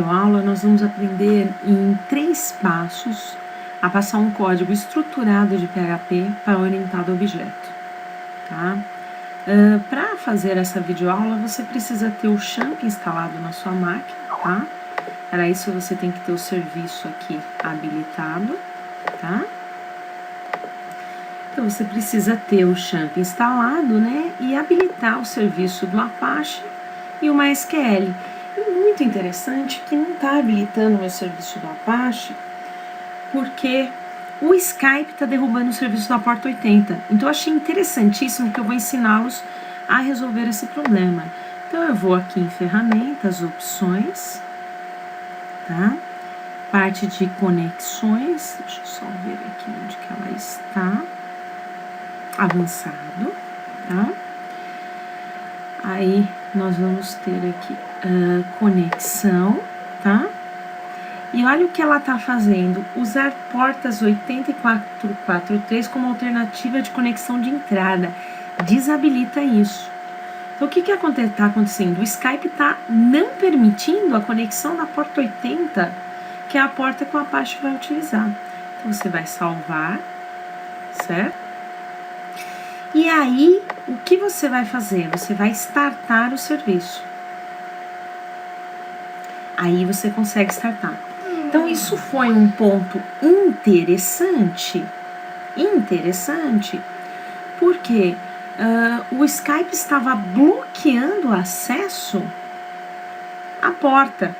aula nós vamos aprender em 3 passos a passar um código estruturado de PHP para orientado a objeto, tá? Para fazer essa videoaula você precisa ter o Champ instalado na sua máquina, tá? Para isso você tem que ter o serviço aqui habilitado, tá? Então você precisa ter o Champ instalado, né? E habilitar o serviço do Apache e o MySQL. Muito interessante que não está habilitando o meu serviço do Apache, porque o Skype está derrubando o serviço da porta 80. Então eu achei interessantíssimo que eu vou ensiná-los a resolver esse problema. Então eu vou aqui em ferramentas, opções, tá? Parte de conexões, deixa eu só ver aqui onde que ela está. Avançado, tá? Aí nós vamos ter aqui conexão, tá? E olha o que ela tá fazendo, usar portas 8443 como alternativa de conexão de entrada, desabilita isso. Então o que tá acontecendo? O Skype tá não permitindo a conexão da porta 80, que é a porta que o Apache vai utilizar. Então você vai salvar, certo? E aí, o que você vai fazer? Você vai startar o serviço. Aí você consegue startar. Então, isso foi um ponto interessante, porque o Skype estava bloqueando o acesso à porta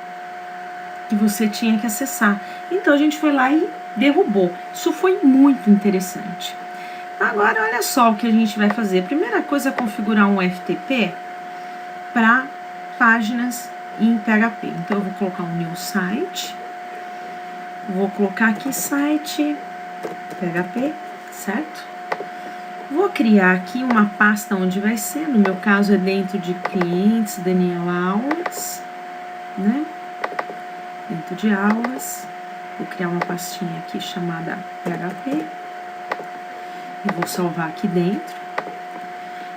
que você tinha que acessar. Então, a gente foi lá e derrubou. Isso foi muito interessante. Agora, olha só o que a gente vai fazer. Primeira coisa é configurar um FTP para páginas em PHP. Então, eu vou colocar um new site. Vou colocar aqui site PHP, certo? Vou criar aqui uma pasta onde vai ser. No meu caso, é dentro de clientes, Daniel Aulas, né? Dentro de aulas. Vou criar uma pastinha aqui chamada PHP. Eu vou salvar aqui dentro.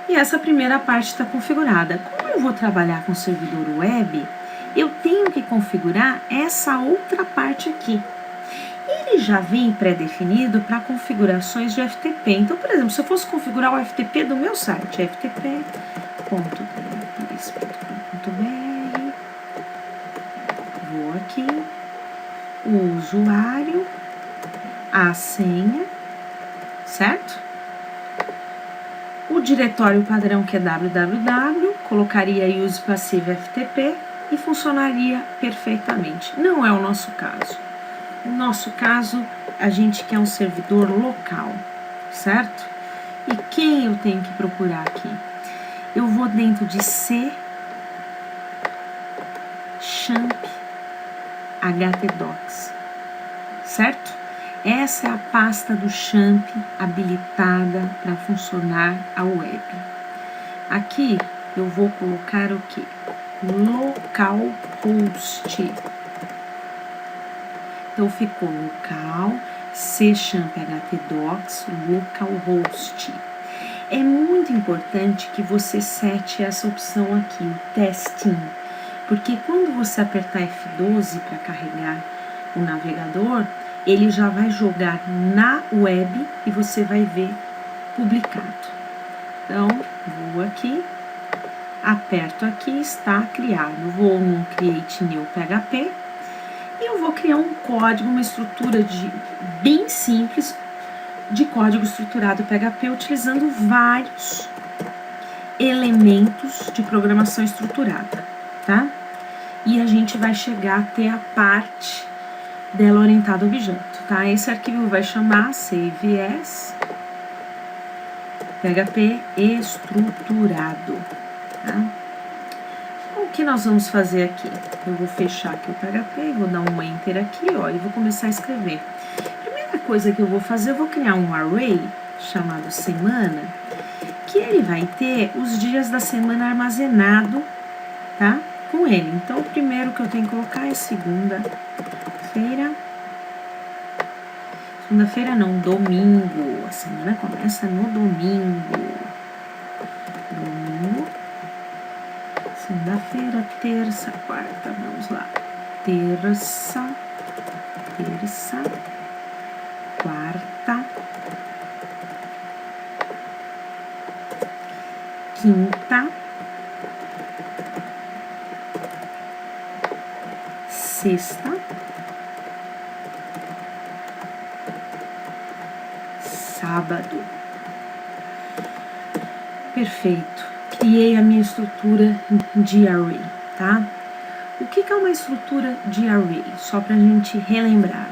E essa primeira parte está configurada. Como eu vou trabalhar com servidor web, eu tenho que configurar essa outra parte aqui. Ele já vem pré-definido para configurações de FTP. Então, por exemplo, se eu fosse configurar o FTP do meu site, ftp.wordpress.com.br, vou aqui, o usuário, a senha, certo? O diretório padrão, que é www, colocaria use passive FTP e funcionaria perfeitamente. Não é o nosso caso. No nosso caso, a gente quer um servidor local, certo? E quem eu tenho que procurar aqui? Eu vou dentro de C, Champ, htdocs, certo? Essa é a pasta do Champ habilitada para funcionar a web. Aqui eu vou colocar o que? Localhost. Então ficou local, C Champ htdocs, localhost. É muito importante que você sete essa opção aqui, o testing, porque quando você apertar F12 para carregar o navegador, ele já vai jogar na web e você vai ver publicado. Então, vou aqui, aperto aqui, está criado. Vou no Create New PHP e eu vou criar um código, uma estrutura bem simples de código estruturado PHP, utilizando vários elementos de programação estruturada, tá? E a gente vai chegar até a parte dela orientada a objeto, tá? Esse arquivo vai chamar save as PHP estruturado, tá? O que nós vamos fazer aqui? Eu vou fechar aqui o PHP, vou dar um enter aqui, ó, e vou começar a escrever. Primeira coisa que eu vou fazer, eu vou criar um array chamado semana, que ele vai ter os dias da semana armazenado, tá? Com ele. Então, o primeiro que eu tenho que colocar é segunda-feira. Segunda-feira não, domingo. A semana começa no domingo. Domingo. Segunda-feira, terça, quarta, vamos lá. terça, quarta, quinta, sexta, sábado. Perfeito. Criei a minha estrutura de array, tá? O que é uma estrutura de array? Só para a gente relembrar.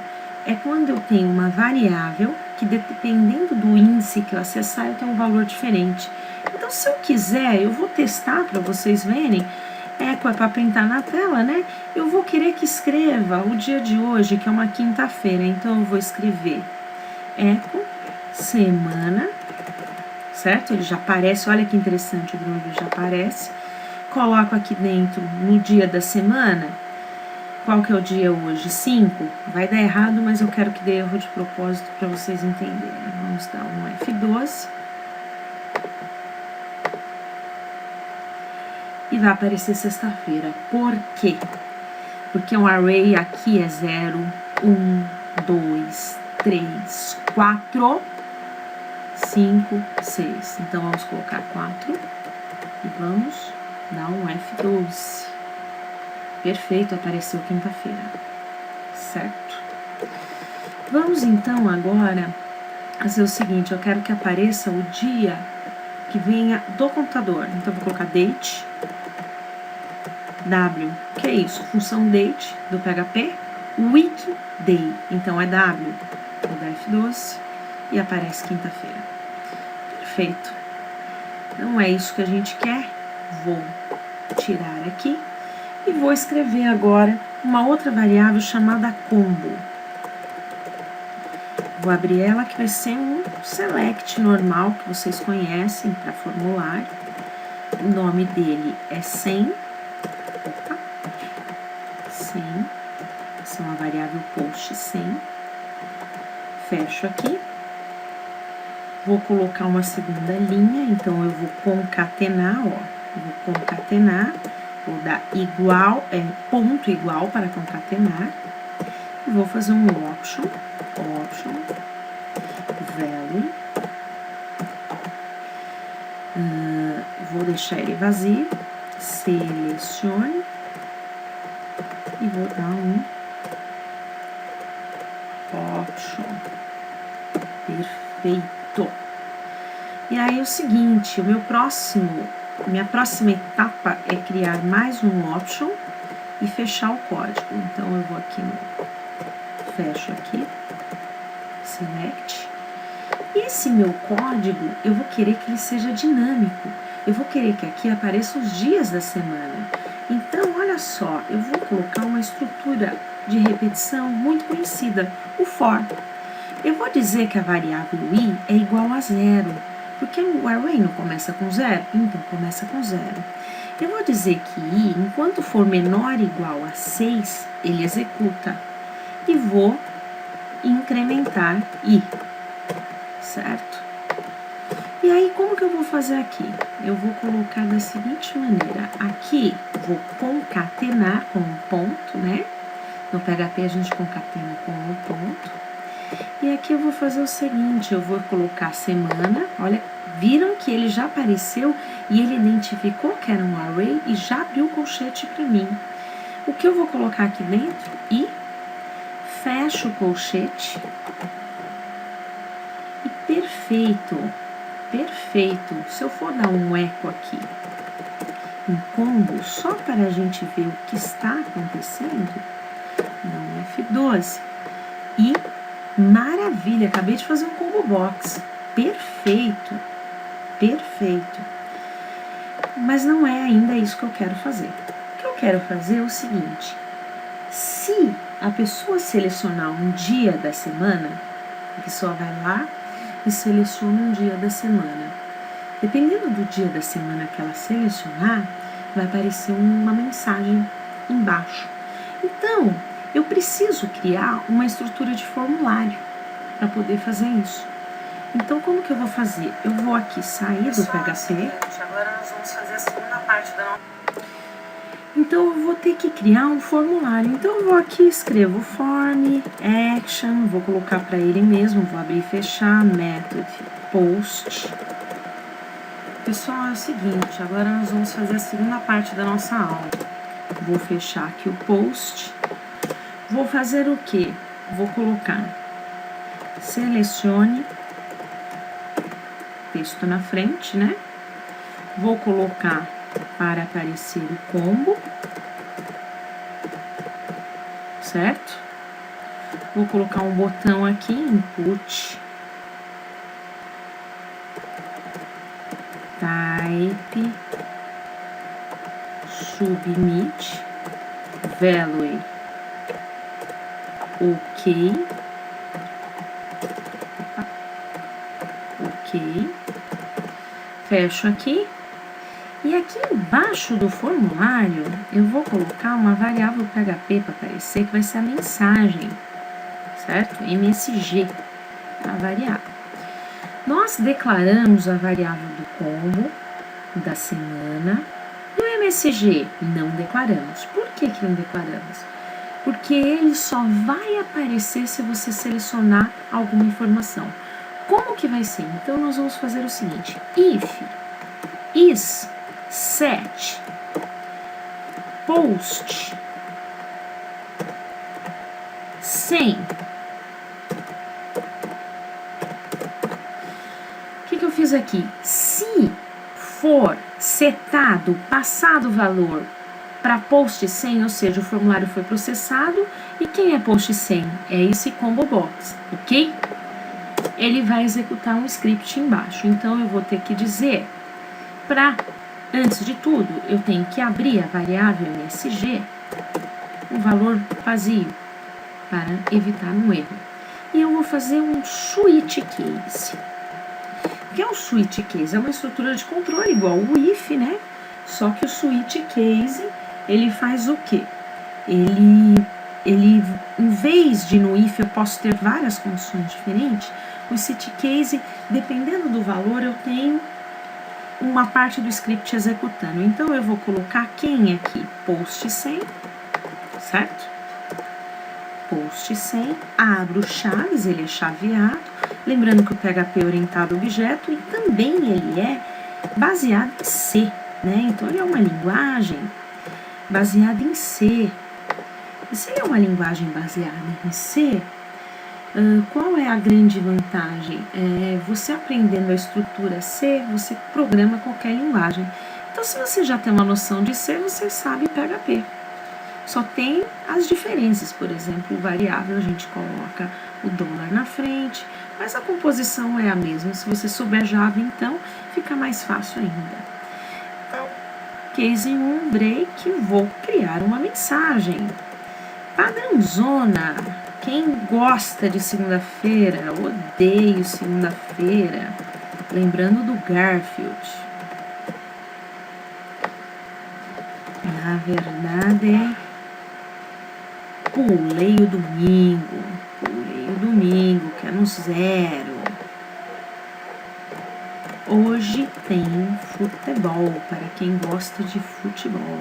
É quando eu tenho uma variável que, dependendo do índice que eu acessar, eu tenho um valor diferente. Então, se eu quiser, eu vou testar para vocês verem. É para printar na tela, né? Eu vou querer que escreva o dia de hoje, que é uma quinta-feira. Então, eu vou escrever eco semana, certo? Ele já aparece, olha que interessante, o Groovy já aparece. Coloco aqui dentro no dia da semana. Qual que é o dia hoje? 5. Vai dar errado, mas eu quero que dê erro de propósito para vocês entenderem. Vamos dar um F12. E vai aparecer sexta-feira. Por quê? Porque um array aqui é 0, 1, 2, 3, 4, 5, 6. Então, vamos colocar 4 e vamos dar um F12. Perfeito, apareceu quinta-feira, certo? Vamos então agora fazer o seguinte, eu quero que apareça o dia que venha do computador. Então, eu vou colocar date, W, que é isso? Função date do PHP, weekday, então é W, vou dar F12 e aparece quinta-feira. Perfeito. Não é isso que a gente quer, vou tirar aqui e vou escrever agora uma outra variável chamada combo. Vou abrir ela, que vai ser um select normal, que vocês conhecem para formulário. O nome dele é 100. Opa, 100. Essa é uma variável post 100. Fecho aqui. Vou colocar uma segunda linha, então eu vou concatenar, ó. Vou concatenar, vou dar igual, ponto igual para concatenar. E vou fazer um option, value. Vou deixar ele vazio, selecione e vou dar um option. Perfeito. E aí é o seguinte, minha próxima etapa é criar mais um option e fechar o código. Então eu vou aqui fecho aqui, select. E esse meu código, eu vou querer que ele seja dinâmico. Eu vou querer que aqui apareçam os dias da semana. Então, olha só, eu vou colocar uma estrutura de repetição muito conhecida, o for. Eu vou dizer que a variável i é igual a 0, porque o array não começa com 0, então começa com 0. Eu vou dizer que i, enquanto for menor ou igual a 6, ele executa. E vou incrementar i, certo? E aí, como que eu vou fazer aqui? Eu vou colocar da seguinte maneira. Aqui, vou concatenar com um ponto, né? No PHP, a gente concatena com um ponto. E aqui eu vou fazer o seguinte, eu vou colocar semana. Olha, viram que ele já apareceu e ele identificou que era um array e já abriu o colchete para mim. O que eu vou colocar aqui dentro? E fecho o colchete. E perfeito. Perfeito. Se eu for dar um eco aqui, um combo, só para a gente ver o que está acontecendo, não F12. E maravilha, acabei de fazer um combo box. Perfeito. Perfeito. Mas não é ainda isso que eu quero fazer. O que eu quero fazer é o seguinte. Se a pessoa selecionar um dia da semana, a pessoa vai lá e seleciona um dia da semana. Dependendo do dia da semana que ela selecionar, vai aparecer uma mensagem embaixo. Então, eu preciso criar uma estrutura de formulário para poder fazer isso. Então, como que eu vou fazer? Eu vou aqui sair do PHP. Agora nós vamos fazer a segunda parte da... Então, eu vou ter que criar um formulário. Então, eu vou aqui, escrevo form, action, vou colocar para ele mesmo, vou abrir e fechar, method, post. Pessoal, é o seguinte, agora nós vamos fazer a segunda parte da nossa aula. Vou fechar aqui o post. Vou fazer o quê? Vou colocar, selecione, texto na frente, né? Vou colocar para aparecer o combo, certo? Vou colocar um botão aqui, input, type, submit, value, ok, ok, fecho aqui. E aqui embaixo do formulário, eu vou colocar uma variável PHP para aparecer, que vai ser a mensagem, certo? MSG, a variável. Nós declaramos a variável do combo, da semana, e o MSG não declaramos. Por que não declaramos? Porque ele só vai aparecer se você selecionar alguma informação. Como que vai ser? Então, nós vamos fazer o seguinte, if is set post sem. O que eu fiz aqui? Se for setado, passado o valor para post 100, ou seja, o formulário foi processado, e quem é post 100? É esse combo box, ok? Ele vai executar um script embaixo, então eu vou ter que dizer antes de tudo, eu tenho que abrir a variável MSG, um valor vazio, para evitar um erro. E eu vou fazer um switch case. O que é um switch case? É uma estrutura de controle igual o if, né? Só que o switch case, ele faz o quê? Ele, em vez de no if eu posso ter várias condições diferentes, o switch case, dependendo do valor, eu tenho uma parte do script executando. Então, eu vou colocar quem aqui? Post 100, certo? Post 100, abro chaves, ele é chaveado. Lembrando que o PHP é orientado a objeto e também ele é baseado em C, né? Então, ele é uma linguagem baseada em C. E se ele é uma linguagem baseada em C, qual é a grande vantagem? Você aprendendo a estrutura C, você programa qualquer linguagem. Então, se você já tem uma noção de C, você sabe PHP. Só tem as diferenças, por exemplo, variável a gente coloca o dólar na frente, mas a composição é a mesma. Se você souber Java, então, fica mais fácil ainda. Então, case 1, break, vou criar uma mensagem. Padrãozona. Quem gosta de segunda-feira, odeio segunda-feira. Lembrando do Garfield. Na verdade, pulei o domingo, que é no 0. Hoje tem futebol, para quem gosta de futebol.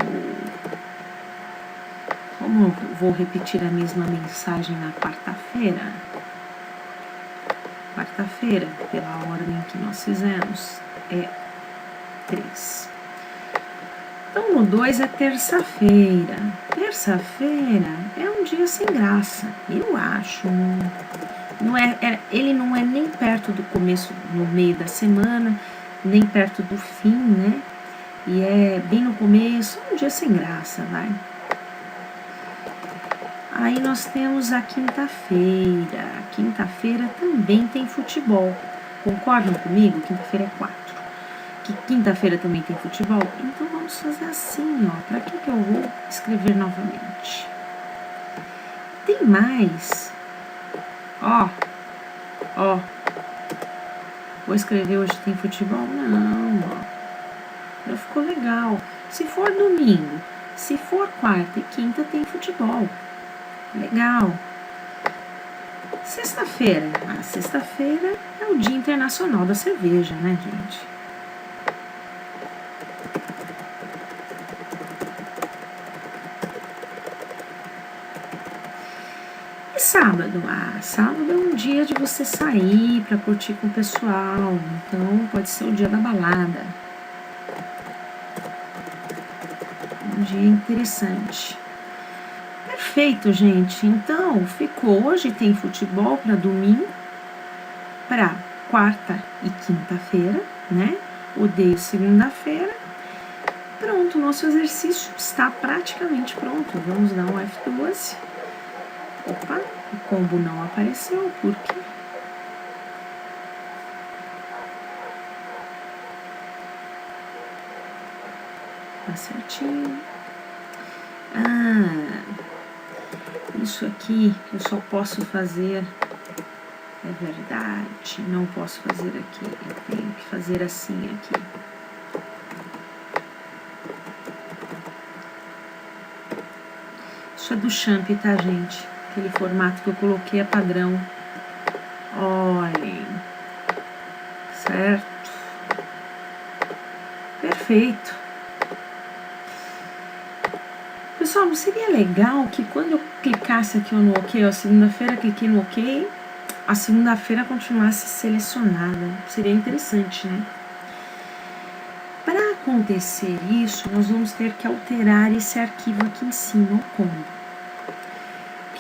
Como eu vou repetir a mesma mensagem na quarta-feira? Quarta-feira, pela ordem que nós fizemos, é 3. Então, no 2 é terça-feira. Terça-feira é um dia sem graça, eu acho. Ele não é nem perto do começo, no meio da semana, nem perto do fim, né? E é bem no começo, um dia sem graça, vai. Aí nós temos a quinta-feira. Quinta-feira também tem futebol. Concordam comigo? Quinta-feira é 4. Que quinta-feira também tem futebol? Então vamos fazer assim, ó. Para que eu vou escrever novamente? Tem mais. Ó. Vou escrever hoje tem futebol? Não, ó. Já ficou legal. Se for domingo, se for quarta e quinta, tem futebol. Legal. Sexta-feira. Sexta-feira é o Dia Internacional da Cerveja, né, gente? sábado? Sábado é um dia de você sair para curtir com o pessoal, então pode ser o dia da balada. Um dia interessante. Perfeito, gente. Então, ficou. Hoje tem futebol para domingo, para quarta e quinta-feira, né? Odeio segunda-feira. Pronto, nosso exercício está praticamente pronto. Vamos dar um F12. Opa, o combo não apareceu, por quê? Tá certinho. Isso aqui eu só posso fazer, é verdade, não posso fazer aqui, eu tenho que fazer assim aqui. Isso é do Champ, tá, gente? Aquele formato que eu coloquei é padrão. Olhem. Certo? Perfeito. Pessoal, não seria legal que quando eu clicasse aqui no OK, ó, segunda-feira, cliquei no OK, a segunda-feira continuasse selecionada? Seria interessante, né? Para acontecer isso, nós vamos ter que alterar esse arquivo aqui em cima, o combo.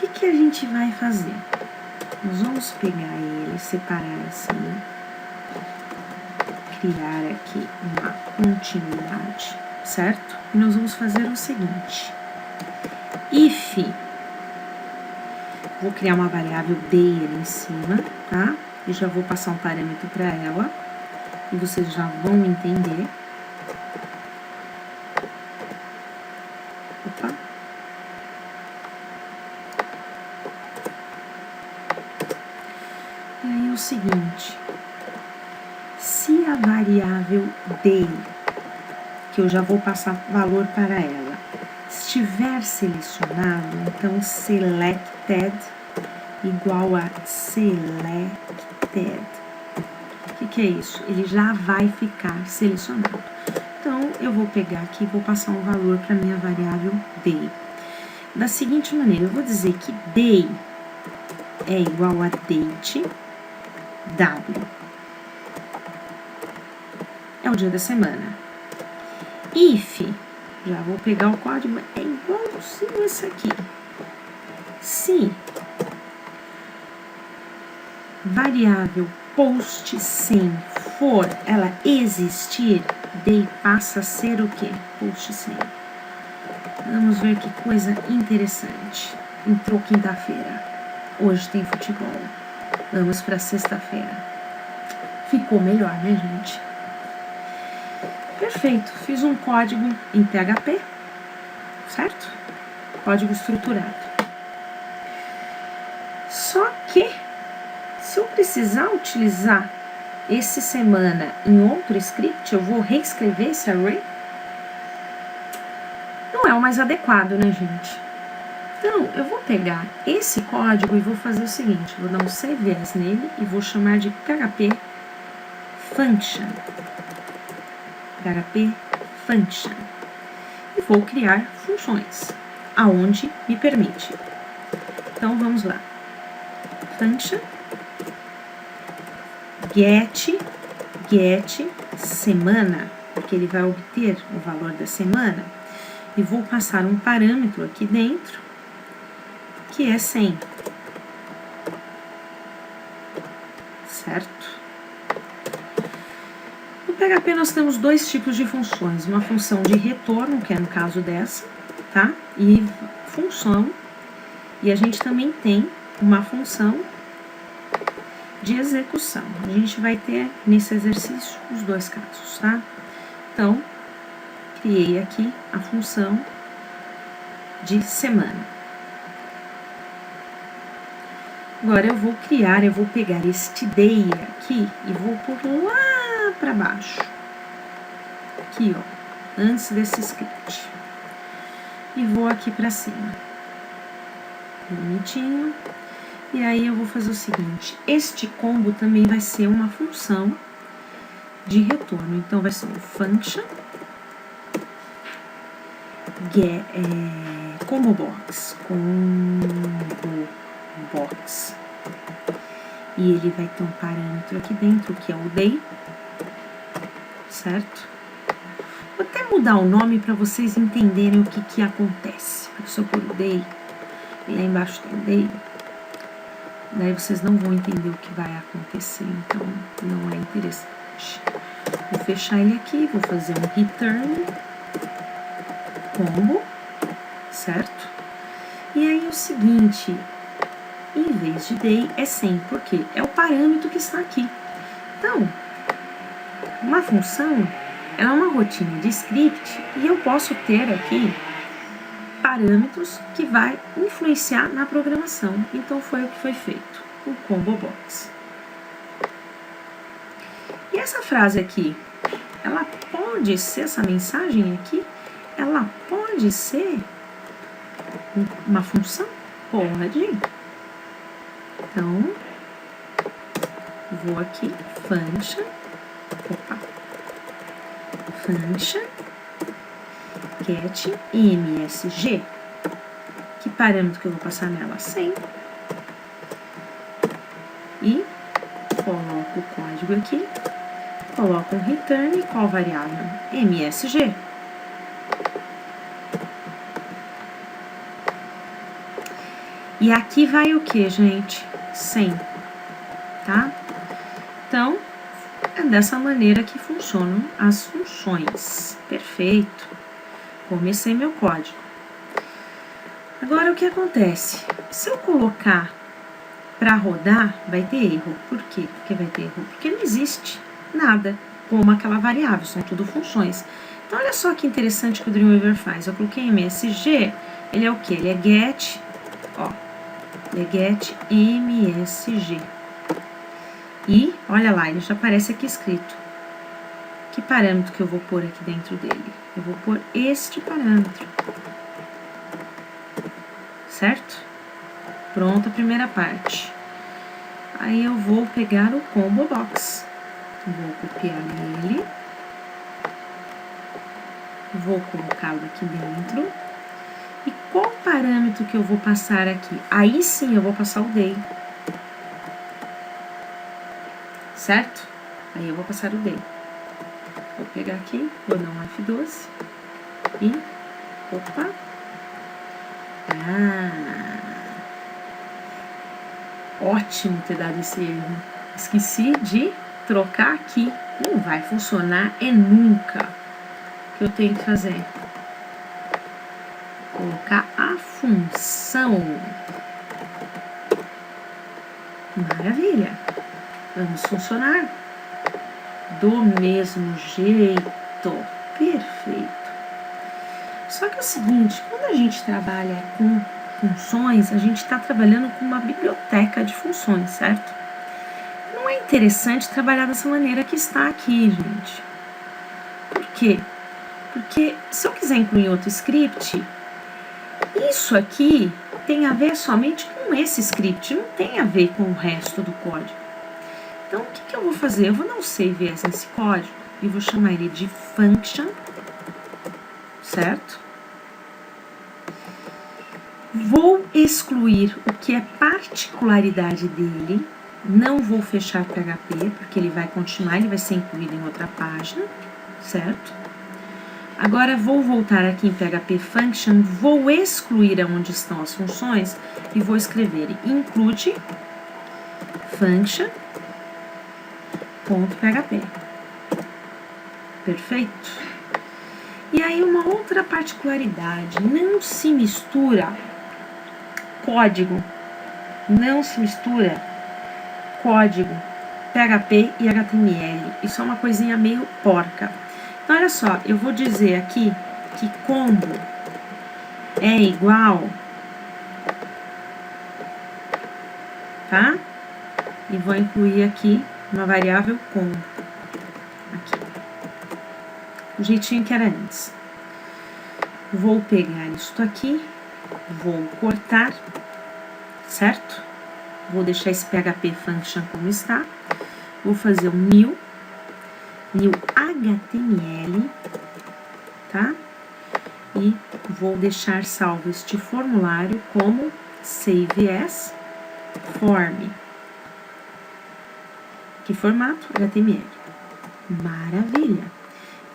O que a gente vai fazer? Nós vamos pegar ele, separar assim, criar aqui uma continuidade, certo? E nós vamos fazer o seguinte: if, vou criar uma variável d ali em cima, tá? E já vou passar um parâmetro para ela, e vocês já vão entender. Opa. E aí o seguinte, se a variável d, que eu já vou passar valor para ela, estiver selecionado, então selected igual a selected. O que é isso? Ele já vai ficar selecionado. Então, eu vou pegar aqui e vou passar um valor para minha variável day. Da seguinte maneira, eu vou dizer que day é igual a date W. É o dia da semana. If, já vou pegar o código, é igualzinho esse aqui. Se variável post sem for ela existir, day passa a ser o quê? Post sem. Vamos ver que coisa interessante. Entrou quinta-feira. Hoje tem futebol. Vamos para sexta-feira. Ficou melhor, né, gente? Perfeito. Fiz um código em PHP, certo? Código estruturado. Só que, se eu precisar utilizar esse semana em outro script, eu vou reescrever esse array. Não é o mais adequado, né, gente? Então, eu vou pegar esse código e vou fazer o seguinte, vou dar um save as nele e vou chamar de PHP Function. PHP Function. E vou criar funções, aonde me permite. Então, vamos lá. Function, get semana, porque ele vai obter o valor da semana. E vou passar um parâmetro aqui dentro, que é 100. Certo? No PHP nós temos dois tipos de funções. Uma função de retorno, que é no caso dessa, tá? E função. E a gente também tem uma função de execução. A gente vai ter nesse exercício os dois casos, tá? Então, criei aqui a função de semana. Agora eu vou pegar este day aqui e vou por lá para baixo. Aqui, ó, antes desse script. E vou aqui para cima. Bonitinho. E aí eu vou fazer o seguinte, este combo também vai ser uma função de retorno. Então vai ser um function combo box, combo box. E ele vai ter um parâmetro aqui dentro, que é o day, certo? Vou até mudar o nome para vocês entenderem o que acontece. Se eu pôr o day, e lá embaixo tem o day, daí vocês não vão entender o que vai acontecer, então não é interessante. Vou fechar ele aqui, vou fazer um return combo, certo? E aí o seguinte, em vez de day é 100, porque é o parâmetro que está aqui. Então, uma função, ela é uma rotina de script e eu posso ter aqui parâmetros que vai influenciar na programação. Então foi o que foi feito, o combo box. E essa frase aqui, ela pode ser, essa mensagem aqui, ela pode ser uma função? Pode. Então, vou aqui, function, get msg. Que parâmetro que eu vou passar nela? 100. E coloco o código aqui, coloco um return, qual variável? msg. E aqui vai o que, gente? 100, tá? Então, é dessa maneira que funcionam as funções. Perfeito. Comecei meu código. Agora, o que acontece? Se eu colocar para rodar, vai ter erro. Por quê? Porque vai ter erro? Porque não existe nada como aquela variável, são tudo funções. Então, olha só que interessante que o Dreamweaver faz. Eu coloquei MSG, ele é o quê? Ele é get, ó, ele é get MSG. E, olha lá, ele já aparece aqui escrito. Que parâmetro que eu vou pôr aqui dentro dele? Eu vou pôr este parâmetro. Certo? Pronto a primeira parte. Aí eu vou pegar o combo box. Vou copiar ele. Vou colocá-lo aqui dentro. E qual parâmetro que eu vou passar aqui? Aí sim eu vou passar o day. Certo? Aí eu vou passar o day. Vou pegar aqui, vou dar um F12 e, opa, ótimo ter dado esse erro. Esqueci de trocar aqui, não vai funcionar, é nunca. O que eu tenho que fazer? Colocar a função. Maravilha, vamos funcionar. Do mesmo jeito. Perfeito. Só que é o seguinte, quando a gente trabalha com funções, a gente está trabalhando com uma biblioteca de funções, certo? Não é interessante trabalhar dessa maneira que está aqui, gente. Por quê? Porque se eu quiser incluir outro script, isso aqui tem a ver somente com esse script, não tem a ver com o resto do código. Então, o que eu vou fazer? Eu vou dar um save as nesse código e vou chamar ele de function, certo? Vou excluir o que é particularidade dele, não vou fechar PHP, porque ele vai continuar, ele vai ser incluído em outra página, certo? Agora, vou voltar aqui em PHP Function, vou excluir onde estão as funções e vou escrever include function .php. Perfeito? E aí uma outra particularidade, não se mistura código, PHP e HTML. Isso é uma coisinha meio porca. Então, olha só, eu vou dizer aqui que combo é igual, tá? E vou incluir aqui uma variável combo, aqui, do jeitinho que era antes. Vou pegar isto aqui, vou cortar, certo? Vou deixar esse PHP function como está. Vou fazer um new HTML, tá? E vou deixar salvo este formulário como save as, form. Que formato? HTML. Maravilha.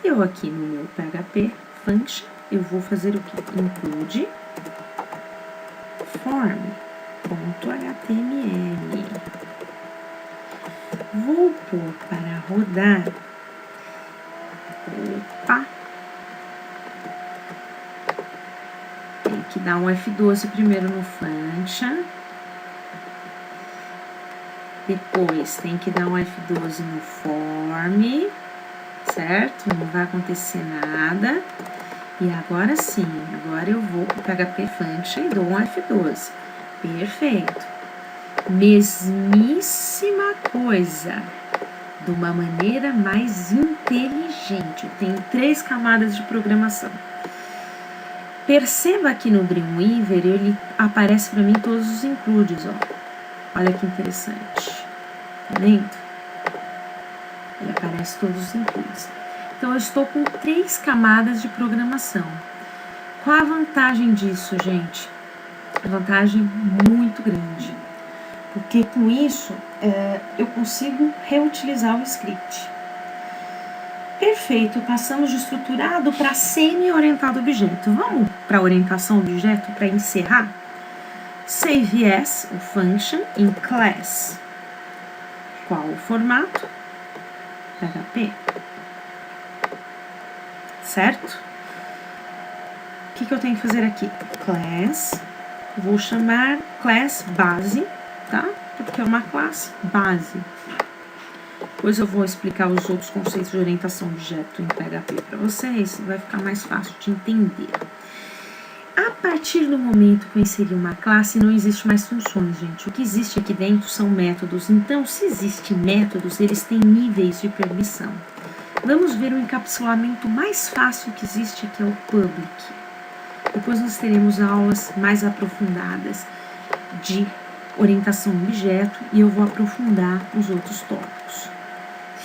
Eu aqui no meu PHP function, eu vou fazer o que? Include form.html. Vou pôr para rodar. Opa! Tem que dar um F12 primeiro no function. Depois tem que dar um F12 no form, certo? Não vai acontecer nada. E agora sim, agora eu vou para o PHP Function e dou um F12. Perfeito. Mesmíssima coisa, de uma maneira mais inteligente. Eu tenho 3 camadas de programação. Perceba que no Dreamweaver ele aparece para mim todos os includes, ó. Olha que interessante. Tá vendo? Ele aparece todos os includes. Então, eu estou com 3 camadas de programação. Qual a vantagem disso, gente? A vantagem muito grande. Porque com isso, eu consigo reutilizar o script. Perfeito, passamos de estruturado para semi-orientado objeto. Vamos para a orientação objeto para encerrar? Save as, o function, em class. Qual o formato? PHP. Certo? O que eu tenho que fazer aqui? Class. Vou chamar class base, tá? Porque é uma classe base. Depois eu vou explicar os outros conceitos de orientação objeto em PHP para vocês. Vai ficar mais fácil de entender. A partir do momento que eu inseri uma classe, não existe mais funções, gente. O que existe aqui dentro são métodos. Então, se existem métodos, eles têm níveis de permissão. Vamos ver o encapsulamento mais fácil que existe, que é o public. Depois nós teremos aulas mais aprofundadas de orientação objeto e eu vou aprofundar os outros tópicos.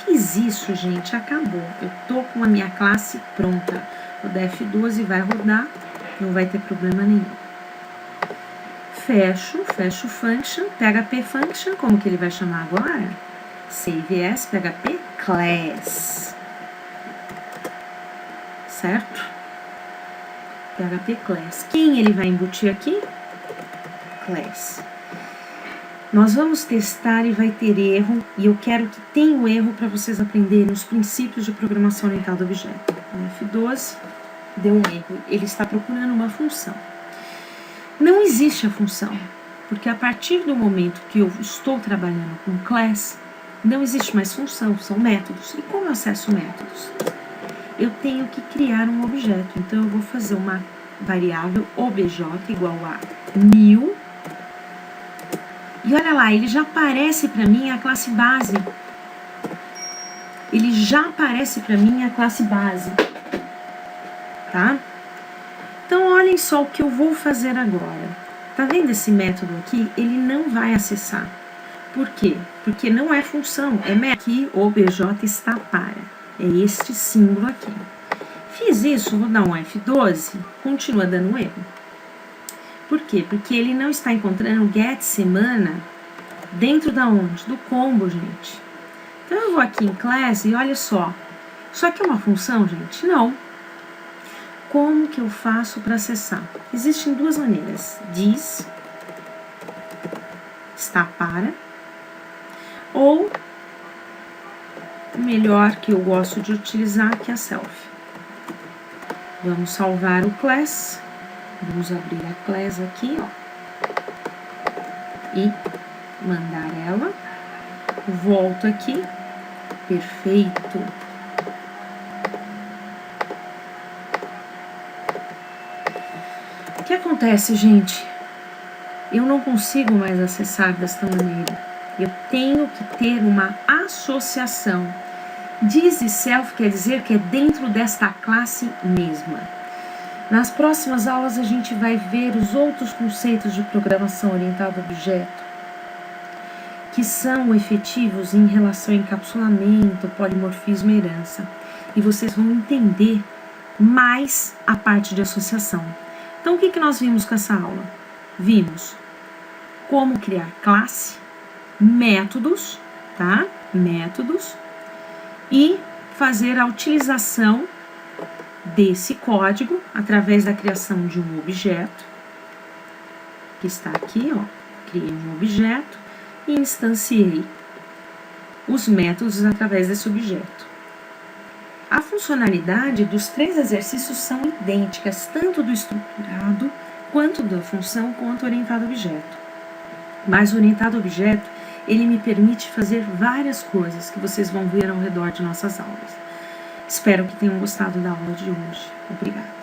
Fiz isso, gente, acabou. Eu tô com a minha classe pronta. O F12 vai rodar. Não vai ter problema nenhum. Fecho o function, PHP function, como que ele vai chamar agora? Save as PHP class. Certo? PHP class. Quem ele vai embutir aqui? Class. Nós vamos testar e vai ter erro, e eu quero que tenha o erro para vocês aprenderem os princípios de programação orientada a objeto. F12. Deu um erro, ele está procurando uma função. Não existe a função, porque a partir do momento que eu estou trabalhando com class, não existe mais função, são métodos. E como eu acesso métodos? Eu tenho que criar um objeto, então eu vou fazer uma variável obj igual a new, e olha lá, ele já aparece para mim a classe base. Ele já aparece para mim a classe base. Tá? Então, olhem só o que eu vou fazer agora. Tá vendo esse método aqui? Ele não vai acessar. Por quê? Porque não é função, é método. Aqui o obj está para. É este símbolo aqui. Fiz isso, vou dar um F12, continua dando erro. Por quê? Porque ele não está encontrando o get semana dentro da onde? Do combo, gente. Então, eu vou aqui em class e olha só. Isso aqui é uma função, gente? Não. Como que eu faço para acessar? Existem 2 maneiras. Diz, está para, ou o melhor que eu gosto de utilizar, que é a self. Vamos salvar o class. Vamos abrir a class aqui, ó. E mandar ela. Volto aqui. Perfeito. O que acontece, gente? Eu não consigo mais acessar desta maneira. Eu tenho que ter uma associação. Diz e self quer dizer que é dentro desta classe mesma. Nas próximas aulas a gente vai ver os outros conceitos de programação orientada a objeto, que são efetivos em relação a encapsulamento, polimorfismo e herança. E vocês vão entender mais a parte de associação. Então, o que nós vimos com essa aula? Vimos como criar classe, métodos, tá? Métodos, e fazer a utilização desse código através da criação de um objeto, que está aqui, ó. Criei um objeto e instanciei os métodos através desse objeto. A funcionalidade dos 3 exercícios são idênticas, tanto do estruturado, quanto da função, quanto orientado a objeto. Mas o orientado a objeto, ele me permite fazer várias coisas que vocês vão ver ao redor de nossas aulas. Espero que tenham gostado da aula de hoje. Obrigada.